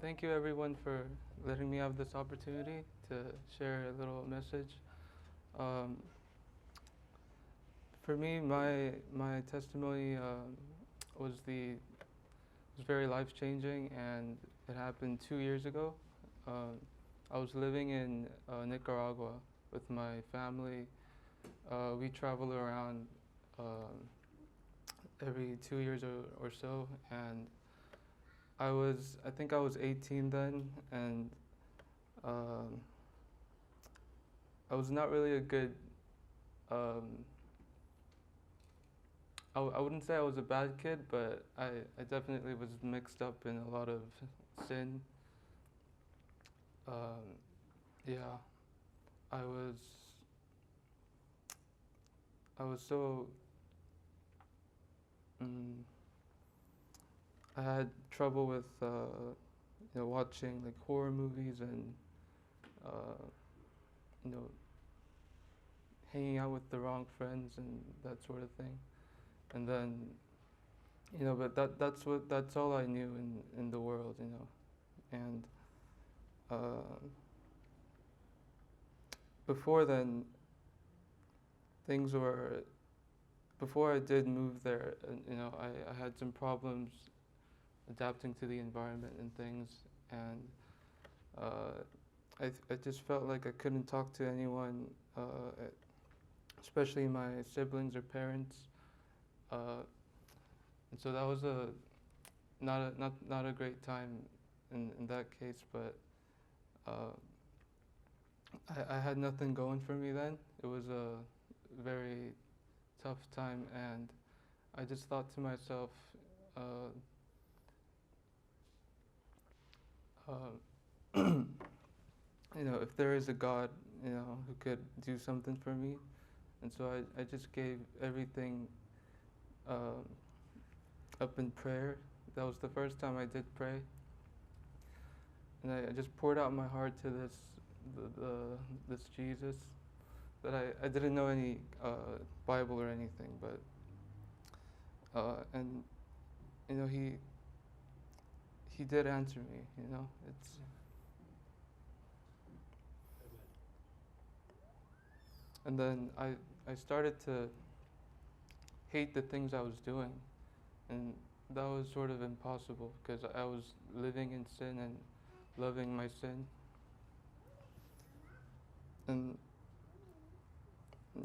thank you everyone for letting me have this opportunity to share a little message. Um, for me, my testimony was very life changing, and it happened 2 years ago. I was living in Nicaragua with my family. We travel around every 2 years or so, and I think I was 18 then, and um, I was not really a good. Um, I wouldn't say I was a bad kid, but I definitely was mixed up in a lot of sin. Um, yeah, I was I was so mm, I had trouble with watching like horror movies and uh, you know hanging out with the wrong friends and that sort of thing. And then but that's all I knew in the world, and uh, before then things were before I did move there, I had some problems adapting to the environment and things, and I just felt like I couldn't talk to anyone, especially my siblings or parents, and so that was not a great time in that case, but uh, I had nothing going for me then. It was a very tough time, and I just thought to myself, uh, uh, if there is a God, who could do something for me, and so I just gave everything um, up in prayer. That was the first time I did pray, and I just poured out my heart to this Jesus that I didn't know any Bible or anything, but and he did answer me. It's and then I started to hate the things I was doing, and that was sort of impossible because I was living in sin and loving my sin, and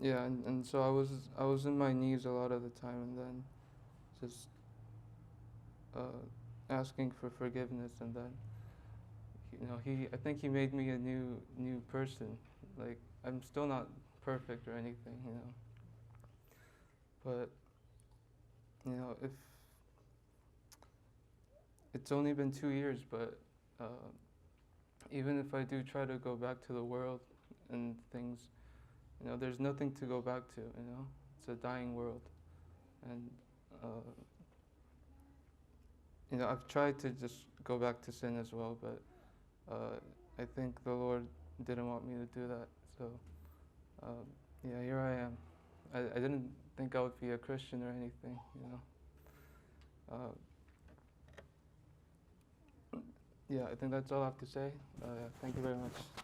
yeah, and so I was in my knees a lot of the time, and then just asking for forgiveness, and then I think he made me a new person. Like, I'm still not perfect or anything, but if it's only been 2 years, but even if I do try to go back to the world and things, there's nothing to go back to. It's a dying world, and I've tried to just go back to sin as well, but I think the Lord didn't want me to do that. So yeah, here I am. I didn't think I would be a Christian or anything, yeah, I think that's all I have to say. Thank you very much.